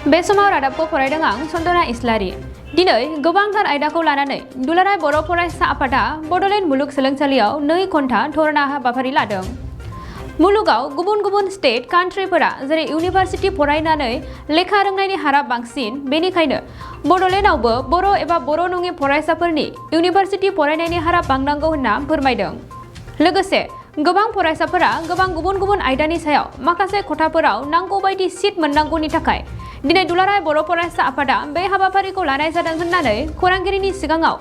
बे समाव रादाबखौ फरायदों आं सन्दना इस्लारि। दिनै गोबांथार आयदाखौ लानानै दुलाराय बर' फरायसा आफादा बड'लेण्ड मुलुगसोलोंसालियाव 2 घन्टा धरना हाबाफारि लादों। मुलुगाव गुबुन गुबुन स्टेट कान्ट्रिफोरा जेरै इउनिभार्सिटि फरायनानै लेखा रोंनायनि हारा बांसिन, बेनिखायनो बड'लेण्डआवबो बर' एबा बर' नङि फरायसाफोरनि इउनिभार्सिटि फरायनायनि हारा बांनांगौ होनना फोरमायदों। लोगोसे गोबां फरायसाफोरा गोबां गुबुन गुबुन आयदानि सायाव माखासे खथाफोराव नांगौ बायदि सिट मोननांगौनि थाखाय दिनै दुलाराय बर' फरायसा आफादा बे हाबाफारिखौ लानाय जादों होननानै खौरांगिरिनि सिगाङाव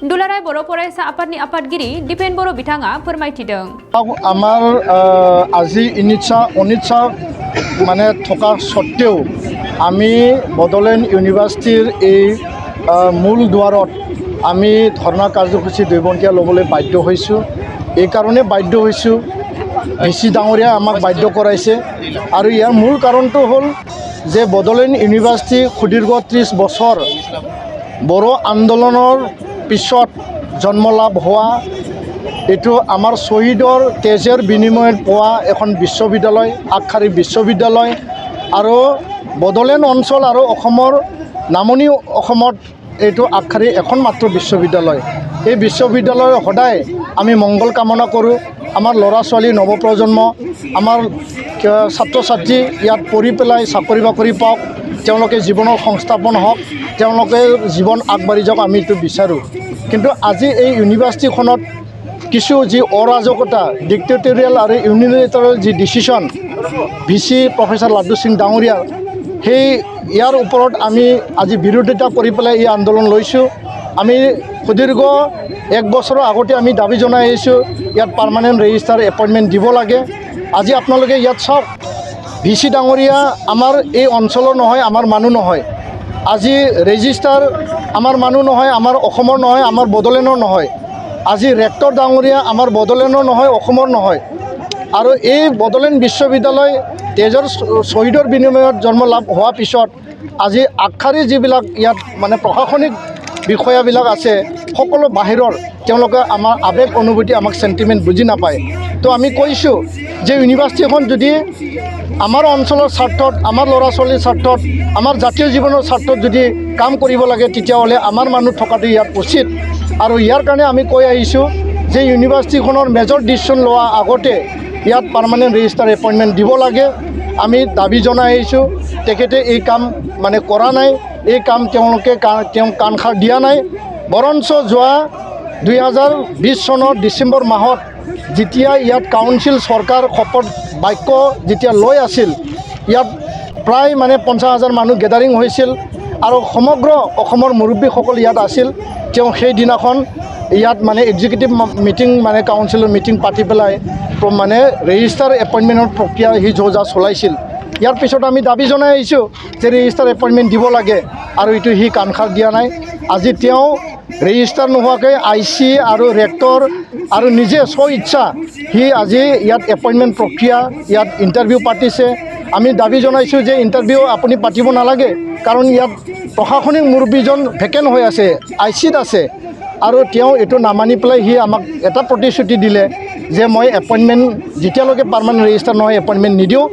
दुलाराय बर' फरायसा आफादनि आफादगिरि दिपेन बर' बिथाङा फोरमायथिदों। আমাৰ আজি অনিচ্ছা মানে থকা সত্ত্বেও আমি বডোলেণ্ড ইউনিভাৰ্চিটিৰ এই মূল দুৱাৰত আমি ধৰ্ণা কাৰ্যসূচী 2 ঘণ্টা ল'বলৈ বাধ্য হৈছোঁ। এই কাৰণে বাধ্য হৈছোঁ, ভিচি ডাঙৰীয়া আমাক বাধ্য কৰাইছে আৰু ইয়াৰ মূল কাৰণটো হ'ল যে বডোলেণ্ড ইউনিভাৰ্চিটি সুদীৰ্ঘ 30 বছৰ বড়ো আন্দোলনৰ পিছত জন্ম লাভ হোৱা, এইটো আমাৰ শ্বহীদৰ তেজৰ বিনিময়ত পোৱা এখন বিশ্ববিদ্যালয়, আগশাৰী বিশ্ববিদ্যালয় আৰু বডোলেণ্ড অঞ্চল আৰু অসমৰ নামনি অসমত এইটো আগশাৰী এখন মাত্ৰ বিশ্ববিদ্যালয়। এই বিশ্ববিদ্যালয়ৰ সদায় আমি মংগল কামনা কৰোঁ। আমাৰ ল'ৰা ছোৱালী নৱপ্ৰজন্ম, আমাৰ ছাত্ৰ ছাত্ৰী ইয়াত পঢ়ি পেলাই চাকৰি বাকৰি পাওক, তেওঁলোকে জীৱনৰ সংস্থাপন হওক, তেওঁলোকে জীৱন আগবাঢ়ি যাওক, আমি এইটো বিচাৰোঁ। কিন্তু আজি এই ইউনিভাৰ্চিটিখনত কিছু যি অৰাজকতা, ডিক্টেটৰিয়েল আৰু ইউনিলেটাৰেল যি ডিচিশ্যন ভিচি প্ৰফেচাৰ লাড্ডু সিং ডাঙৰীয়াৰ, সেই ইয়াৰ ওপৰত আমি আজি বিৰোধিতা কৰি পেলাই এই আন্দোলন লৈছোঁ। আমি সুদীৰ্ঘ 1 বছৰৰ আগতে আমি দাবী জনাই আহিছোঁ, ইয়াত পাৰ্মানেণ্ট ৰেজিষ্টাৰ এপইণ্টমেণ্ট দিব লাগে। আজি আপোনালোকে ইয়াত চাওক, ভিচি ডাঙৰীয়া আমাৰ এই অঞ্চলৰ নহয়, আমাৰ মানুহ নহয়। আজি ৰেজিষ্টাৰ আমাৰ মানুহ নহয়, আমাৰ অসমৰ নহয়, আমাৰ বডোলেণ্ডৰ নহয়। আজি ৰেক্টৰ ডাঙৰীয়া আমাৰ বডোলেণ্ডৰ নহয়, অসমৰ নহয়। আৰু এই বডোলেণ্ড বিশ্ববিদ্যালয় তেজৰ শ্বহীদৰ বিনিময়ত জন্ম লাভ হোৱাৰ পিছত আজি আগশাৰী যিবিলাক ইয়াত মানে প্ৰশাসনিক বিষয়াবিলাক আছে, সকলো বাহিৰৰ, তেওঁলোকে আমাৰ আৱেগ অনুভূতি, আমাক চেণ্টিমেণ্ট বুজি নাপায়। তো আমি কৈছোঁ যে ইউনিভাৰ্চিটিখন যদি আমাৰ অঞ্চলৰ স্বাৰ্থত, আমাৰ ল'ৰা ছোৱালীৰ স্বাৰ্থত, আমাৰ জাতীয় জীৱনৰ স্বাৰ্থত যদি কাম কৰিব লাগে, তেতিয়াহ'লে আমাৰ মানুহ থকাটো ইয়াত উচিত। আৰু ইয়াৰ কাৰণে আমি কৈ আহিছোঁ যে ইউনিভাৰ্চিটিখনৰ মেজৰ ডিচিশ্যন লোৱাৰ আগতে ইয়াত পাৰ্মানেণ্ট ৰেজিষ্টাৰ এপইণ্টমেণ্ট দিব লাগে। আমি দাবী জনাই আহিছোঁ, তেখেতে এই কাম মানে কৰা নাই, এই কাম তেওঁলোকে কাণসাৰ দিয়া নাই। বৰঞ্চ যোৱা 2020 চনৰ ডিচেম্বৰ মাহত যেতিয়া ইয়াত কাউন্সিল চৰকাৰ শপত বাক্য যেতিয়া লৈ আছিল, ইয়াত প্ৰায় মানে 50,000 মানুহ গেডাৰিং হৈছিল আৰু সমগ্ৰ অসমৰ মুৰব্বীসকল ইয়াত আছিল। তেওঁ সেইদিনাখন ইয়াত মানে এক্সিকিউটিভ মিটিং, মানে কাউন্সিলৰ মিটিং পাতি পেলাই মানে ৰেজিষ্টাৰ এপইণ্টমেণ্টৰ প্ৰক্ৰিয়া সি যো-জা চলাইছিল। ইয়াৰ পিছত আমি দাবী জনাই আহিছোঁ যে ৰেজিষ্টাৰ এপইণ্টমেণ্ট দিব লাগে, আৰু এইটো সি কাণসাৰ দিয়া নাই। আজি তেওঁ ৰেজিষ্টাৰ নোহোৱাকৈ IC আৰু ৰেক্টৰ আৰু নিজে স্ব ইচ্ছা সি আজি ইয়াত এপইণ্টমেণ্ট প্ৰক্ৰিয়া, ইয়াত ইণ্টাৰভিউ পাতিছে। আমি দাবী জনাইছোঁ যে ইণ্টাৰভিউ আপুনি পাতিব নালাগে, কাৰণ ইয়াত প্ৰশাসনিক মুৰব্বীজন ভেকেণ্ট হৈ আছে, ICত আছে। আৰু তেওঁ এইটো নামানি পেলাই সি আমাক এটা প্ৰতিশ্ৰুতি দিলে যে মই এপইণ্টমেণ্ট যেতিয়ালৈকে পাৰ্মানেণ্ট ৰেজিষ্টাৰ নহয় এপইণ্টমেণ্ট নিদিওঁ,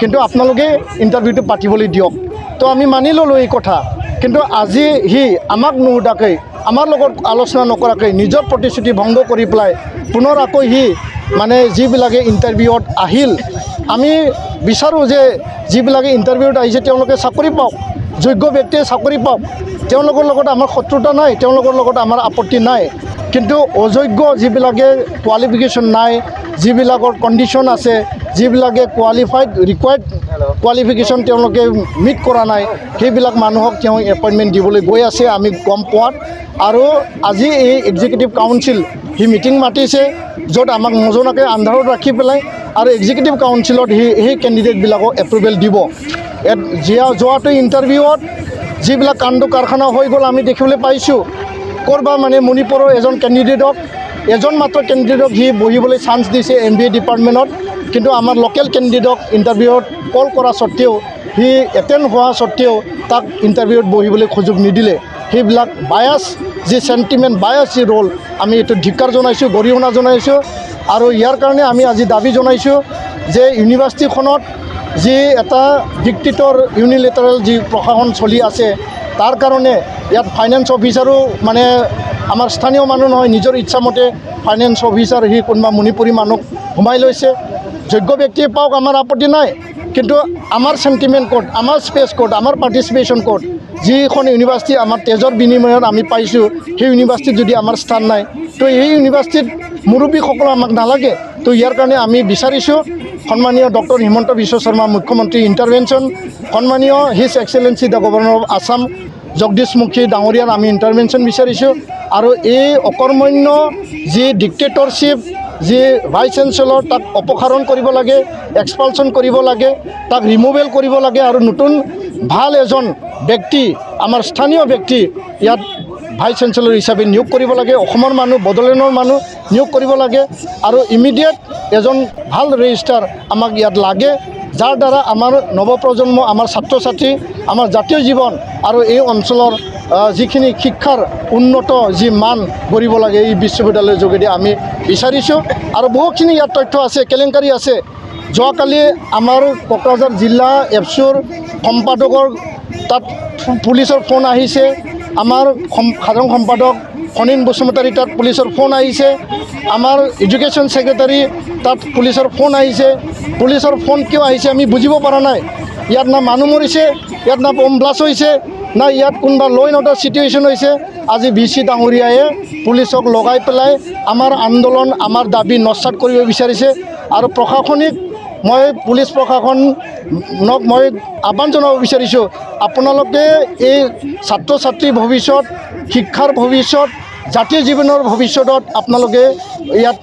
কিন্তু আপোনালোকে ইণ্টাৰভিউটো পাতিবলৈ দিয়ক। তো আমি মানি ল'লোঁ এই কথা। কিন্তু আজি সি আমাক নুসুধাকৈ, আমাৰ লগত আলোচনা নকৰাকৈ নিজৰ প্ৰতিশ্ৰুতি ভংগ কৰি পেলাই পুনৰ আকৌ সি মানে যিবিলাকে ইণ্টাৰভিউত আহিল, আমি বিচাৰোঁ যে যিবিলাকে ইণ্টাৰভিউত আহিছে তেওঁলোকে চাকৰি পাওক, যোগ্য ব্যক্তিয়ে চাকৰি পাওক। তেওঁলোকৰ লগত আমাৰ শত্ৰুতা নাই, তেওঁলোকৰ লগত আমাৰ আপত্তি নাই। কিন্তু অযোগ্য যিবিলাকে কোৱালিফিকেশ্যন নাই, যিবিলাকৰ কণ্ডিশ্যন আছে, যিবিলাকে ৰিকুৱাৰ্ড কোৱালিফিকেশ্যন তেওঁলোকে মিট কৰা নাই, সেইবিলাক মানুহক তেওঁ এপইণ্টমেণ্ট দিবলৈ গৈ আছে আমি গম পোৱাত। আৰু আজি এই এক্সিকিউটিভ কাউন্সিল সি মিটিং মাতিছে, য'ত আমাক নজনাকৈ আন্ধাৰত ৰাখি পেলাই, আৰু এক্সিকিউটিভ কাউন্সিলত সেই কেণ্ডিডেটবিলাকক এপ্ৰুভেল দিব। যোৱাটো ইণ্টাৰভিউত যিবিলাক কাণ্ড কাৰখানা হৈ গ'ল আমি দেখিবলৈ পাইছোঁ। ক'ৰবাত মানে মণিপুৰৰ এজন কেণ্ডিডেটক, এজন মাত্ৰ কেণ্ডিডেটক সি বহিবলৈ চান্স দিছে MBA ডিপাৰ্টমেণ্টত, কিন্তু আমাৰ লোকেল কেণ্ডিডেটক ইণ্টাৰভিউত কল কৰা স্বত্তেও, সি এটেণ্ড হোৱা স্বত্তেও তাক ইণ্টাৰভিউত বহিবলৈ সুযোগ নিদিলে। সেইবিলাক বায়াছ যি চেণ্টিমেণ্ট, বায়াছ যি ৰ'ল, আমি এইটো ধিক্কাৰ জনাইছোঁ, গৰিহণা জনাইছোঁ। আৰু ইয়াৰ কাৰণে আমি আজি দাবী জনাইছোঁ যে ইউনিভাৰ্চিটিখনত যি এটা ডিক্টেটৰ ইউনিলেটাৰেল যি প্ৰশাসন চলি আছে তাৰ কাৰণে ইয়াত ফাইনেন্স অফিচাৰো মানে আমাৰ স্থানীয় মানুহ নহয়, নিজৰ ইচ্ছামতে ফাইনেন্স অফিচাৰ সি কোনোবা মণিপুৰী মানুহ সোমাই লৈছে। যোগ্য ব্যক্তিয়ে পাওক, আমাৰ আপত্তি নাই, কিন্তু আমাৰ চেণ্টিমেণ্ট ক'ত, আমাৰ স্পেচ ক'ত, আমাৰ পাৰ্টিচিপেশ্যন ক'ত? যিখন ইউনিভাৰ্চিটি আমাৰ তেজৰ বিনিময়ত আমি পাইছোঁ, সেই ইউনিভাৰ্চিটিত যদি আমাৰ স্থান নাই, তো সেই ইউনিভাৰ্চিটিত মুৰব্বীসকল আমাক নালাগে। তো ইয়াৰ কাৰণে আমি বিচাৰিছোঁ সন্মানীয় ডক্টৰ হিমন্ত বিশ্ব শৰ্মা মুখ্যমন্ত্ৰী ইণ্টাৰভেনশ্যন, সন্মানীয় his excellency the governor of Assam Jagdish Mukhi ডাঙৰীয়াৰ আমি ইণ্টাৰভেনশ্যন বিচাৰিছোঁ। আৰু এই অকৰ্মণ্য যি ডিক্টেটৰশ্বিপ, যি ভাইচ চেঞ্চেলৰ, তাক অপসাৰণ কৰিব লাগে, এক্সপালশ্যন কৰিব লাগে, তাক ৰিমুভেল কৰিব লাগে আৰু নতুন ভাল এজন ব্যক্তি, আমাৰ স্থানীয় ব্যক্তি ইয়াত ভাইচ চেঞ্চেলৰ হিচাপে নিয়োগ কৰিব লাগে। অসমৰ মানুহ, বড়োলেণ্ডৰ মানুহ নিয়োগ কৰিব লাগে আৰু ইমিডিয়েট এজন ভাল ৰেজিষ্ট্ৰাৰ আমাক ইয়াত লাগে, যাৰ দ্বাৰা আমাৰ নৱপ্ৰজন্ম, আমাৰ ছাত্ৰ ছাত্ৰী, আমাৰ জাতীয় জীৱন আৰু এই অঞ্চলৰ যিখিনি শিক্ষাৰ উন্নত যি মান গঢ়িব লাগে এই বিশ্ববিদ্যালয়ৰ যোগেদি আমি বিচাৰিছোঁ। আৰু বহুখিনি ইয়াত তথ্য আছে, কেলেংকাৰী আছে। যোৱাকালি আমাৰ কোকৰাঝাৰ জিলা এপছুৰ সম্পাদকৰ তাত পুলিচৰ ফোন আহিছে, আমাৰ সাধাৰণ সম্পাদক ফণীন বসুমতাৰী তাত পুলিচৰ ফোন আহিছে, আমাৰ এডুকেশ্যন ছেক্ৰেটাৰী তাত পুলিচৰ ফোন আহিছে। পুলিচৰ ফোন কিয় আহিছে আমি বুজিব পৰা নাই। ইয়াত না মানুহ মৰিছে, ইয়াত না বম ব্লাষ্ট হৈছে, না ইয়াত কোনোবা ল' এণ্ড অৰ্ডাৰ চিটুৱেশ্যন হৈছে। আজি VC ডাঙৰীয়াই পুলিচক লগাই পেলাই আমাৰ আন্দোলন, আমাৰ দাবী নস্যাৎ কৰিব বিচাৰিছে। আৰু প্ৰশাসনিক মই পুলিচ প্ৰশাসনক মই আহ্বান জনাব বিচাৰিছোঁ, আপোনালোকে এই ছাত্ৰ ছাত্ৰীৰ ভৱিষ্যত, শিক্ষাৰ ভৱিষ্যত, জাতীয় জীৱনৰ ভৱিষ্যতত আপোনালোকে ইয়াত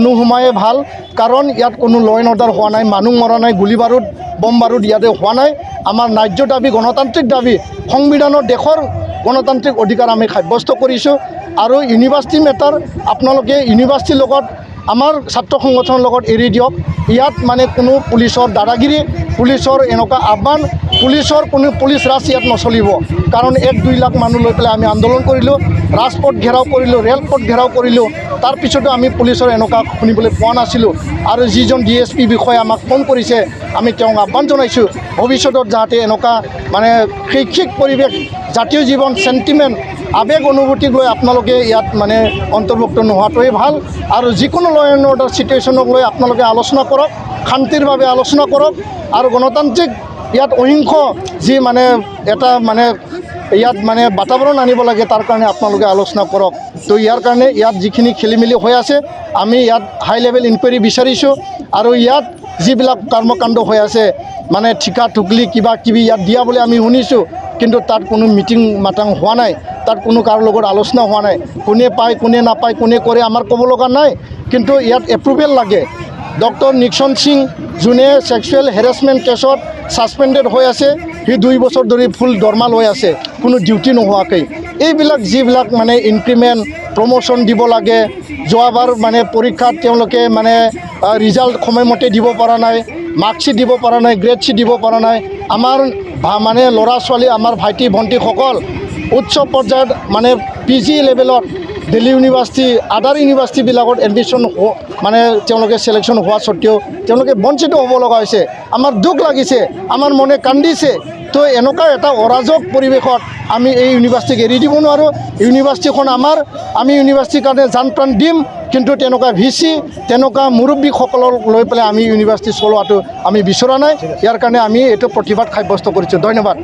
নোসোমায়ে ভাল। কাৰণ ইয়াত কোনো ল' এণ্ড অৰ্ডাৰ হোৱা নাই, মানুহ মৰা নাই, গুলী বাৰুদ, বম বাৰুদ ইয়াতে হোৱা নাই। আমাৰ ন্যায্য দাবী, গণতান্ত্ৰিক দাবী, সংবিধানৰ দেশৰ গণতান্ত্ৰিক অধিকাৰ আমি সাব্যস্ত কৰিছোঁ। আৰু ইউনিভাৰ্চিটি মেটাৰ আপোনালোকে ইউনিভাৰ্চিটিৰ লগত, আমাৰ ছাত্ৰ সংগঠনৰ লগত এৰি দিয়ক। ইয়াত মানে কোনো পুলিচৰ দাদাগিৰি, পুলিচৰ এনেকুৱা আহ্বান, পুলিচৰ কোনো পুলিচ ৰাজ ইয়াত নচলিব। কাৰণ 1-2 লাখ মানুহ লৈ পেলাই আমি আন্দোলন কৰিলোঁ, ৰাজপথ ঘেৰাও কৰিলোঁ, ৰেলপথ ঘেৰাও কৰিলোঁ, তাৰপিছতো আমি পুলিচৰ এনেকুৱা শুনিবলৈ পোৱা নাছিলোঁ। আৰু যিজন DSP বিষয়ে আমাক ফোন কৰিছে, আমি তেওঁক আহ্বান জনাইছোঁ ভৱিষ্যতত যাতে এনেকুৱা মানে শৈক্ষিক পৰিৱেশ, জাতীয় জীৱন, চেণ্টিমেণ্ট, আৱেগ অনুভূতিক লৈ আপোনালোকে ইয়াত মানে অন্তৰ্ভুক্ত নোহোৱাটোৱেই ভাল। আৰু যিকোনো ল' এণ্ড অৰ্ডাৰ চিটুৱেশ্যনক লৈ আপোনালোকে আলোচনা কৰক, শান্তিৰ বাবে আলোচনা কৰক। আৰু গণতান্ত্ৰিক ইয়াত অহিংস যি মানে এটা মানে ইয়াত মানে বাতাবৰণ আনিব লাগে, তাৰ কাৰণে আপোনালোকে আলোচনা কৰক। তো ইয়াৰ কাৰণে ইয়াত যিখিনি খেলি মেলি হৈ আছে, আমি ইয়াত হাই লেভেল ইনকুৱাৰী বিচাৰিছোঁ। আৰু ইয়াত যিবিলাক কৰ্মকাণ্ড হৈ আছে, মানে ঠিকা টুকলি কিবা কিবি ইয়াত দিয়া বুলি আমি শুনিছোঁ, কিন্তু তাত কোনো মিটিং মাটাং হোৱা নাই, তাত কোনো কাৰো লগত আলোচনা হোৱা নাই। কোনে পায়, কোনে নাপায়, কোনে কৰে আমাৰ ক'ব লগা নাই, কিন্তু ইয়াত এপ্ৰুভেল লাগে। ডক্টৰ নিক্সন সিং যোনে ছেক্সুৱেল হেৰাছমেণ্ট কেছত ছাছপেণ্ডেড হৈ আছে, সি 2 বছৰ ধৰি ফুল দৰমহা লৈ আছে, কোনো ডিউটি নোহোৱাকৈ। এইবিলাক যিবিলাক মানে ইনক্ৰিমেণ্ট, প্ৰমোশ্যন দিব লাগে, যোৱাবাৰ মানে পৰীক্ষাত তেওঁলোকে মানে ৰিজাল্ট সময়মতে দিব পৰা নাই, মাৰ্কশ্বিট দিব পৰা নাই, গ্ৰেডশ্বিট দিব পৰা নাই। আমাৰ মানে ল'ৰা ছোৱালী, আমাৰ ভাইটি ভণ্টিসকল উচ্চ পৰ্যায়ত মানে PG লেভেলত দিল্লী ইউনিভাৰ্চিটি, আদাৰ ইউনিভাৰ্চিটিবিলাকত এডমিশ্যন মানে তেওঁলোকে ছিলেকশ্যন হোৱা স্বত্তেও তেওঁলোকে বঞ্চিত হ'ব লগা হৈছে। আমাৰ দুখ লাগিছে, আমাৰ মনে কান্দিছে। তো এনেকুৱা এটা অৰাজক পৰিৱেশত আমি এই ইউনিভাৰ্চিটিক এৰি দিব নোৱাৰোঁ। ইউনিভাৰ্চিটিখন আমাৰ, আমি ইউনিভাৰ্চিটিৰ কাৰণে জান প্ৰাণ দিম, কিন্তু তেনেকুৱা VC, তেনেকুৱা মুৰব্বীসকলক লৈ পেলাই আমি ইউনিভাৰ্চিটি চলোৱাটো আমি বিচৰা নাই। ইয়াৰ কাৰণে আমি এইটো প্ৰতিবাদ সাব্যস্ত কৰিছোঁ। ধন্যবাদ।